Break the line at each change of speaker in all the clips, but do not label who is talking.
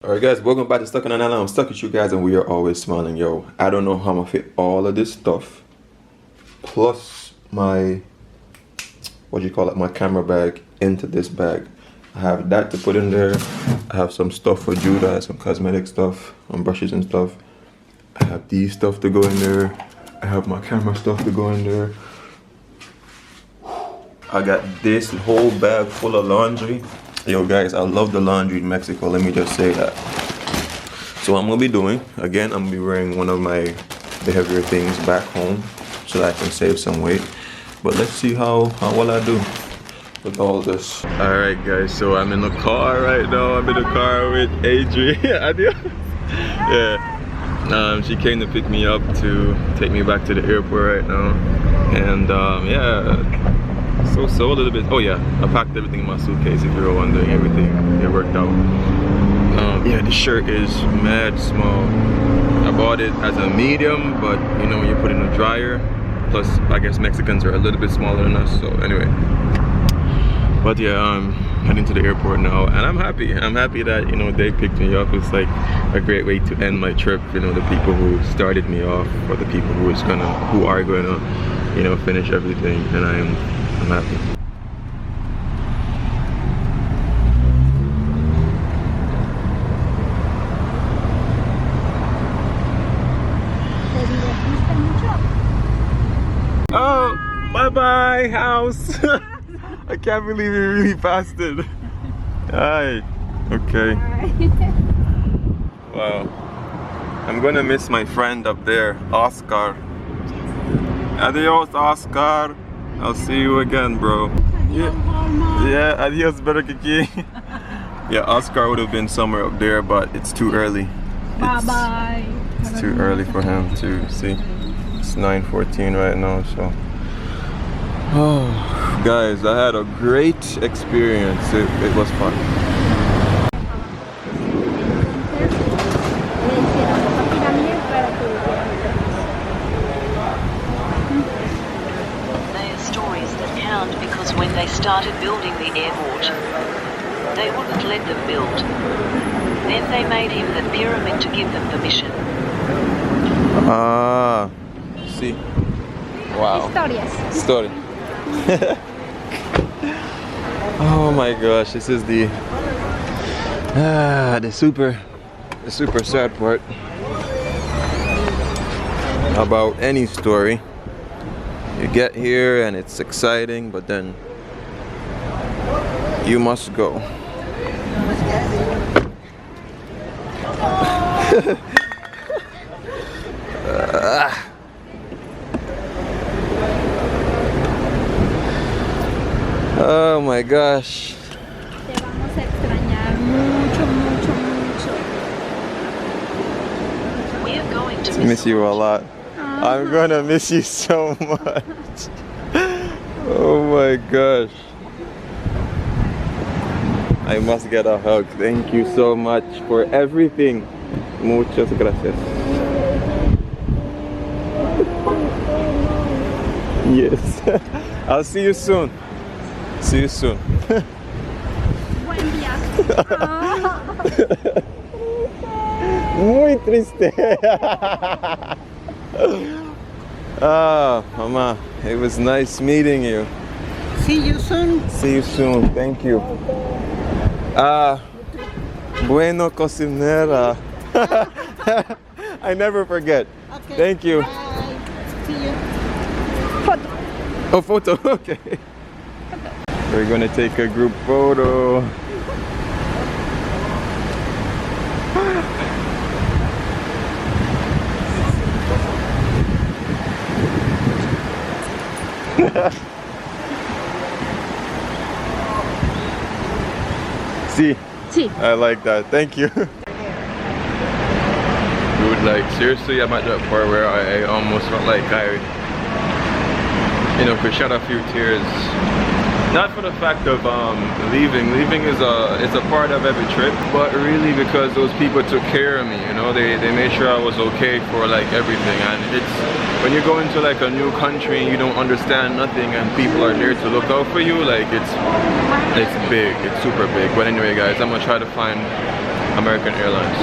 Alright guys, welcome back to Stuck on an Island. I'm stuck with you guys and we are always smiling. Yo, I don't know how I'm gonna fit all of this stuff plus my, what do you call it, my camera bag into this bag. I have that to put in there. I have some stuff for Judah, some cosmetic stuff, brushes and stuff. I have these stuff to go in there. I have my camera stuff to go in there. I got this whole bag full of laundry. Yo guys, I love the laundry in Mexico, let me just say that. So what I'm gonna be doing, again, I'm gonna be wearing one of the heavier things back home so that I can save some weight. But let's see how well I do with all this. Alright guys, so I'm in the car right now. I'm in the car with Adrian. Adios. Yeah. She came to pick me up to take me back to the airport right now. And yeah. So a little bit. Oh yeah, I packed everything in my suitcase. If you were wondering, everything it worked out. Yeah, the shirt is mad small. I bought it as a medium, but you know when you put it in a dryer. Plus, I guess Mexicans are a little bit smaller than us. So anyway, but yeah, I'm heading to the airport now, and I'm happy. I'm happy that they picked me up. It's like a great way to end my trip. You know, the people who started me off, or the people who are gonna, finish everything, and I'm happy. Oh, bye-bye, house. I can't believe you really passed it. Hi. Okay. Wow. I'm gonna miss my friend up there, Oscar. Adios, Oscar. I'll see you again, bro. Yeah, adios, better Kiki. Yeah, Oscar would have been somewhere up there, but it's too early.
Bye-bye.
It's too early for him to see. It's 9:14 right now, so. Oh, guys, I had a great experience. It was fun.
Because when they started building the airport, they wouldn't let them build. Then they made him the pyramid to give them permission.
Ah, see. Wow. Story. Oh my gosh, this is the super sad part about any story. You get here and it's exciting, but then you must go. Oh my gosh.
Te vamos a extrañar mucho, mucho, mucho.
We are going to
miss you a lot. I'm gonna miss you so much. Oh my gosh. I must get a hug. Thank you so much for everything. Muchas gracias. Yes. I'll see you soon. See you soon.
Buen viaje.
Muy triste. Ah, Mama, it was nice meeting you.
See you soon.
See you soon. Thank you. Ah, bueno cocinera. I never forget.
Okay.
Thank you.
Bye. See you.
Foto.
Oh, photo. Okay. We're gonna take a group photo. See?
Sí.
I like that. Thank you. Dude, like seriously, I'm at that part where I almost felt like I could shed a few tears. Not for the fact of leaving. Leaving is a part of every trip, but really because those people took care of me. They made sure I was okay for like everything. And it's when you go into like a new country and you don't understand nothing, and people are there to look out for you. Like it's big. It's super big. But anyway, guys, I'm gonna try to find American Airlines.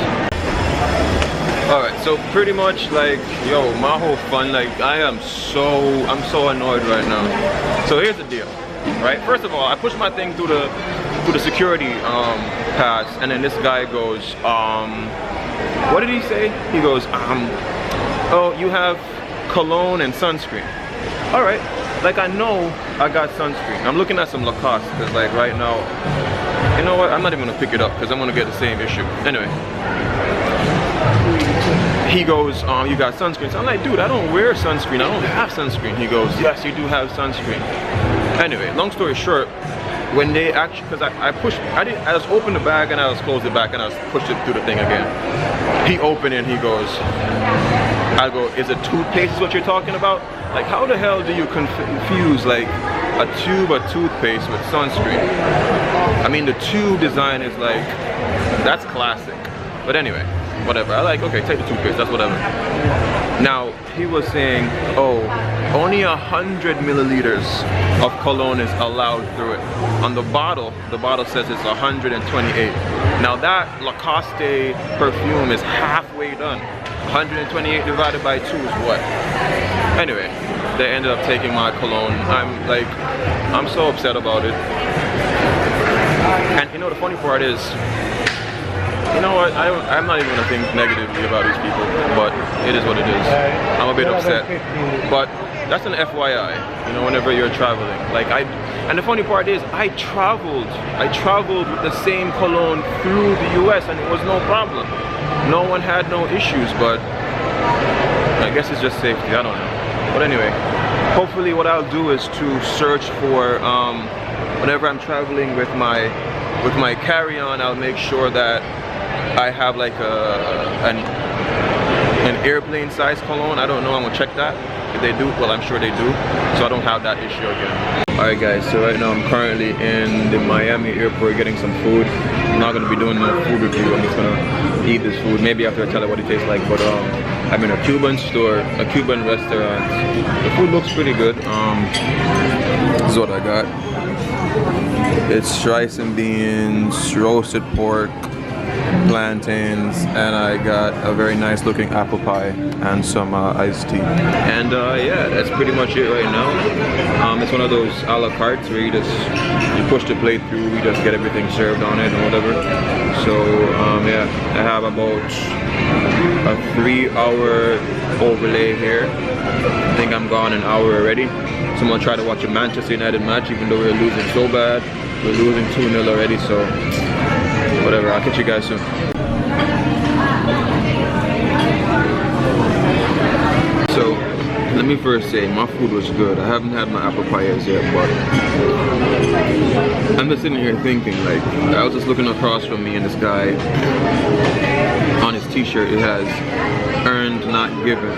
Alright, so pretty much like, yo, my whole fun, like I'm so annoyed right now. So here's the deal, right? First of all, I pushed my thing through the security pass, and then this guy goes, what did he say? He goes, oh, you have cologne and sunscreen. Alright, like I know I got sunscreen. I'm looking at some Lacoste, because like right now, you know what, I'm not even gonna pick it up because I'm gonna get the same issue. Anyway, he goes, you got sunscreen. So I'm like, dude, I don't wear sunscreen. I don't have sunscreen. He goes, yes, you do have sunscreen. Anyway, long story short, when they actually, because I just opened the bag and I just closed it back and I just pushed it through the thing again. He opened it and he goes, I go, is it toothpaste is what you're talking about? Like, how the hell do you confuse like a tube of toothpaste with sunscreen? I mean, the tube design is like, that's classic. But anyway, whatever. I like, okay, take the toothpaste, that's whatever. Now, he was saying, oh, only 100 milliliters of cologne is allowed through it. On the bottle says it's 128. Now that Lacoste perfume is halfway done. 128 divided by 2 is what? Anyway, they ended up taking my cologne. I'm so upset about it. And you know the funny part is, you know what, I'm not even gonna think negatively about these people, but it is what it is. I'm a bit upset, but that's an FYI, you know, whenever you're traveling. Like and the funny part is, I traveled with the same cologne through the US and it was no problem. No one had no issues, but I guess it's just safety, I don't know. But anyway, hopefully what I'll do is to search for, whenever I'm traveling with my carry-on, I'll make sure that I have like an airplane size cologne. I don't know, I'm gonna check that. If they do, well, I'm sure they do, so I don't have that issue again. Alright guys, so right now I'm currently in the Miami airport getting some food. I'm not gonna be doing no food review, I'm just gonna eat this food. Maybe after I tell it what it tastes like, but I'm in a Cuban store, a Cuban restaurant. The food looks pretty good. This is what I got. It's rice and beans, roasted pork, plantains, and I got a very nice looking apple pie and some iced tea. And yeah, that's pretty much it right now. It's one of those a la cartes where you push the plate through, we just get everything served on it and whatever. So yeah, I have about a 3-hour overlay here. I think I'm gone an hour already. So I'm gonna try to watch a Manchester United match, even though we're losing so bad. We're losing 2-0 already, so whatever, I'll catch you guys soon. So, let me first say, my food was good. I haven't had my apple pie as yet, but I'm just sitting here thinking, like, I was just looking across from me and this guy, on his t-shirt, it has earned, not given,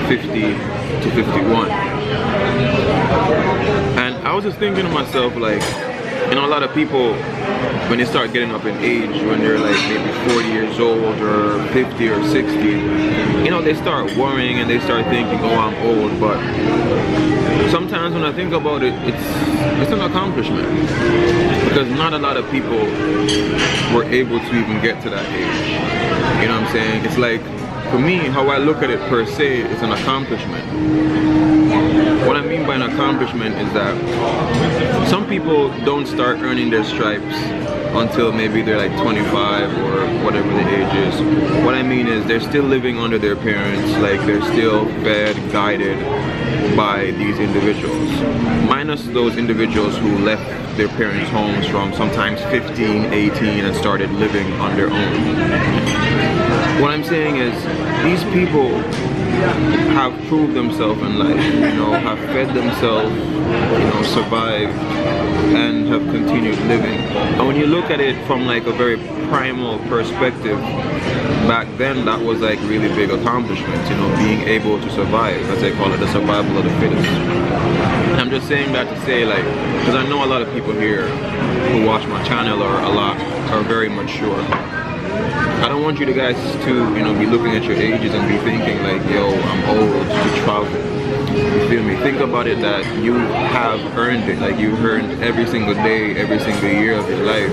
50 to 51. And I was just thinking to myself, like, you know, a lot of people, when they start getting up in age, when they're like maybe 40 years old or 50 or 60, you know, they start worrying and they start thinking, oh, I'm old. But sometimes when I think about it, it's an accomplishment, because not a lot of people were able to even get to that age. You know what I'm saying? It's like, for me, how I look at it per se, it's an accomplishment. What I mean by an accomplishment is that some people don't start earning their stripes until maybe they're like 25 or whatever the age is. What I mean is they're still living under their parents, like they're still fed, guided by these individuals. Minus those individuals who left their parents' homes from sometimes 15, 18 and started living on their own. What I'm saying is, these people have proved themselves in life, you know, have fed themselves, you know, survived, and have continued living. And when you look at it from like a very primal perspective, back then that was like really big accomplishments, you know, being able to survive, as they call it, the survival of the fittest. And I'm just saying that to say, like, because I know a lot of people here who watch my channel are very mature. I don't want you guys to, you know, be looking at your ages and be thinking like, yo, I'm old to travel. You feel me? Think about it that you have earned it. Like you've earned every single day, every single year of your life.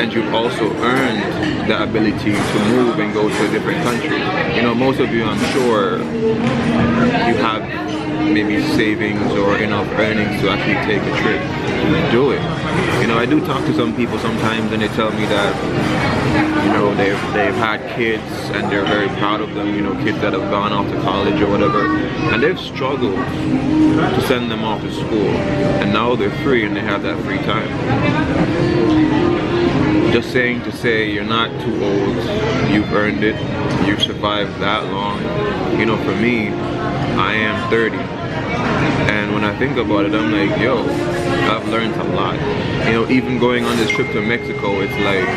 And you've also earned the ability to move and go to a different country. You know, most of you, I'm sure, you have maybe savings or enough earnings to actually take a trip. Do it. You know, I do talk to some people sometimes and they tell me that, you know, they've had kids and they're very proud of them, you know, kids that have gone off to college or whatever, and they've struggled to send them off to school, and now they're free and they have that free time. Just saying to say you're not too old, you've earned it, you've survived that long. You know, for me, I am 30, and when I think about it, I'm like, yo, I've learned a lot. You know, even going on this trip to Mexico, it's like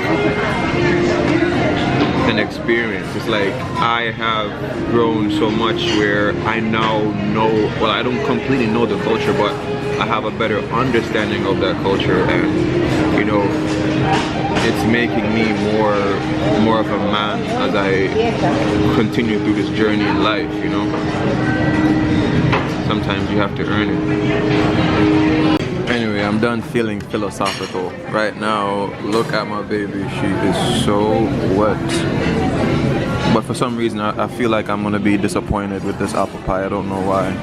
an experience. It's like I have grown so much where I now know, well, I don't completely know the culture, but I have a better understanding of that culture, and you know, it's making me more of a man as I continue through this journey in life, you know. Sometimes you have to earn it. Anyway, I'm done feeling philosophical. Right now, look at my baby. She is so wet. But for some reason, I feel like I'm gonna be disappointed with this apple pie. I don't know why.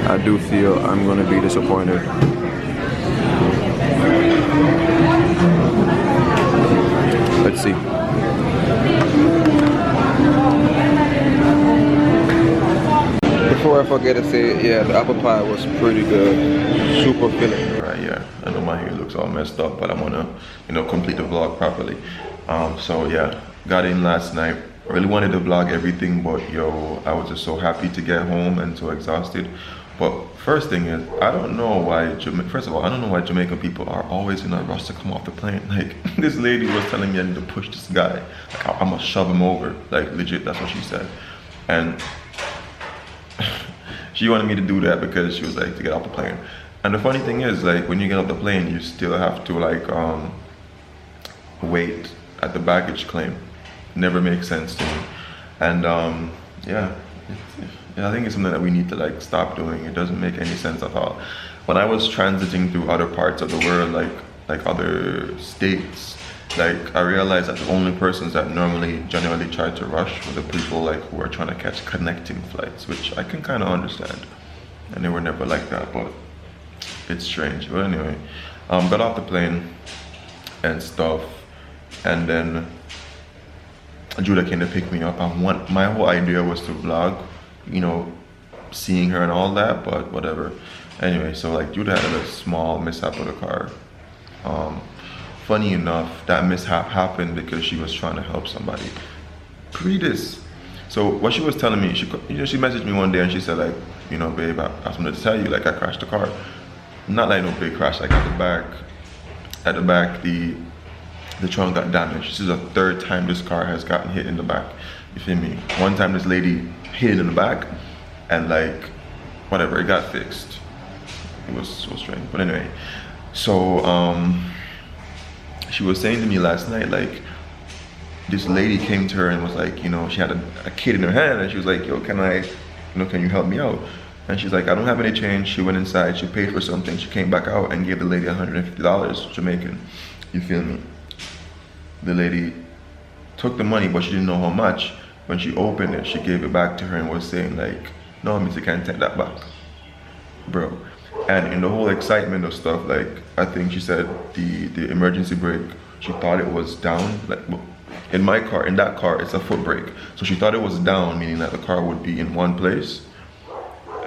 I do feel I'm gonna be disappointed. Let's see. Before I forget to say, yeah, the apple pie was pretty good, super filling. Right, yeah, I know my hair looks all messed up, but I wanna, you know, complete the vlog properly. So yeah, got in last night. I really wanted to vlog everything, but yo, I was just so happy to get home and so exhausted. But first thing is, I don't know why, first of all, I don't know why Jamaican people are always in a rush to come off the plane. Like, this lady was telling me I need to push this guy. Like, I'm gonna shove him over. Like, legit, that's what she said. And she wanted me to do that because she was like, to get off the plane. And the funny thing is, like, when you get off the plane, you still have to, like, wait at the baggage claim. Never makes sense to me. And, yeah, I think it's something that we need to, like, stop doing. It doesn't make any sense at all. When I was transiting through other parts of the world, like other states, like, I realized that the only persons that generally try to rush were the people, like, who are trying to catch connecting flights, which I can kind of understand. And they were never like that, but it's strange. But anyway, got off the plane and stuff, and then Judah came to pick me up. My whole idea was to vlog, you know, seeing her and all that, but whatever. Anyway, so like Judah had a small mishap with the car. Funny enough, that mishap happened because she was trying to help somebody. So what she was telling me, she messaged me one day and she said, like, you know, babe, I wanted to tell you, like, I crashed the car. Not like no big crash, like at the back, the trunk got damaged. This is the third time this car has gotten hit in the back. You feel me? One time this lady hit it in the back and, like, whatever, it got fixed. It was so strange. But anyway, so she was saying to me last night, like, this lady came to her and was like, you know, she had a kid in her hand and she was like, yo, can you help me out? And she's like, I don't have any change. She went inside, she paid for something, she came back out and gave the lady $150 Jamaican. You feel me? The lady took the money, but she didn't know how much. When she opened it, she gave it back to her and was saying, like, no, Miss, you can't take that back, bro. And in the whole excitement of stuff, like, I think she said the emergency brake, she thought it was down. Like, in that car, it's a foot brake. So she thought it was down, meaning that the car would be in one place.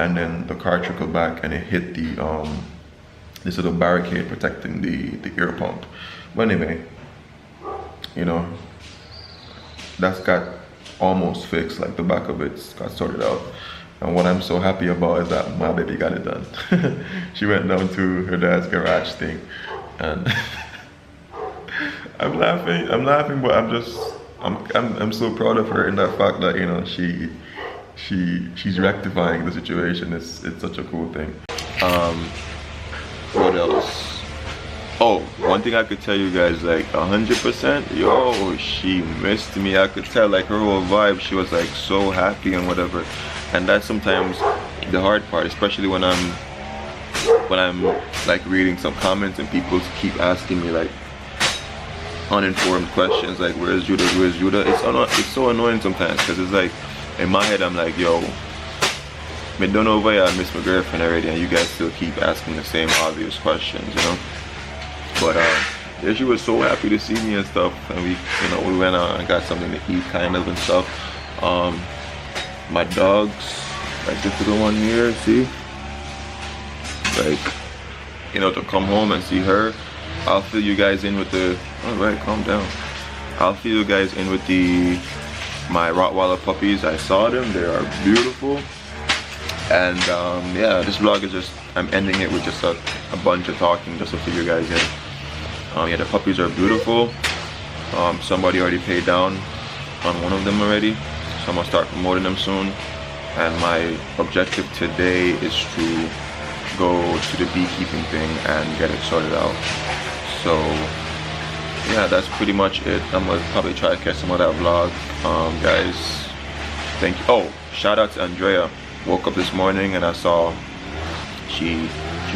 And then the car trickled back and it hit this little barricade protecting the air pump. But anyway, you know, that's got almost fixed, like the back of it's got sorted out. And what I'm so happy about is that my baby got it done. She went down to her dad's garage thing, and I'm laughing, but I'm so proud of her in that fact that, you know, she's rectifying the situation. It's such a cool thing. What else? Oh, one thing I could tell you guys, like 100%, yo, she missed me. I could tell, like her whole vibe, she was like so happy and whatever. And that's sometimes the hard part, especially when I'm like reading some comments and people keep asking me like uninformed questions, like where's Judah, where's Judah. It's so annoying sometimes, because it's like in my head I'm like, yo, me done over here, I miss my girlfriend already, and you guys still keep asking the same obvious questions, you know. But yeah, she was so happy to see me and stuff, and we went out and got something to eat kind of and stuff. My dogs, like this little one here, see, like, you know, to come home and see her. I'll fill you guys in with the, all right, calm down. I'll fill you guys in with my Rottweiler puppies. I saw them, they are beautiful. And yeah, this vlog is just, I'm ending it with just a bunch of talking just to fill you guys in. Yeah, the puppies are beautiful. Somebody already paid down on one of them already, so I'm gonna start promoting them soon. And my objective today is to go to the beekeeping thing and get it sorted out. So yeah, that's pretty much it. I'm gonna probably try to catch some of that vlog. Guys, thank you. Oh, shout out to Andrea. Woke up this morning and I saw she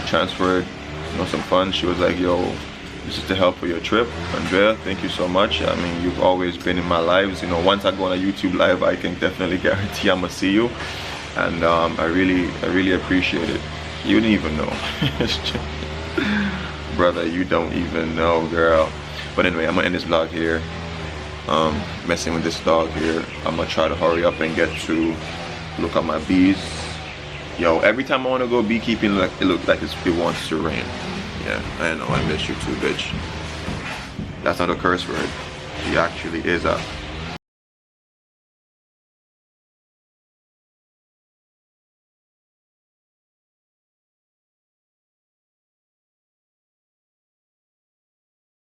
transferred, you know, some funds. She was like, yo, this is to help for your trip. Andrea, thank you so much. I mean, you've always been in my lives. You know, once I go on a YouTube live, I can definitely guarantee I'm gonna see you. And I really appreciate it. You don't even know. Brother, you don't even know, girl. But anyway, I'm gonna end this vlog here. Messing with this dog here. I'm gonna try to hurry up and get to look at my bees. Yo, every time I want to go beekeeping, like, it looks like it wants to rain. Yeah, I know, I miss you too, bitch. That's not a curse word. She actually is a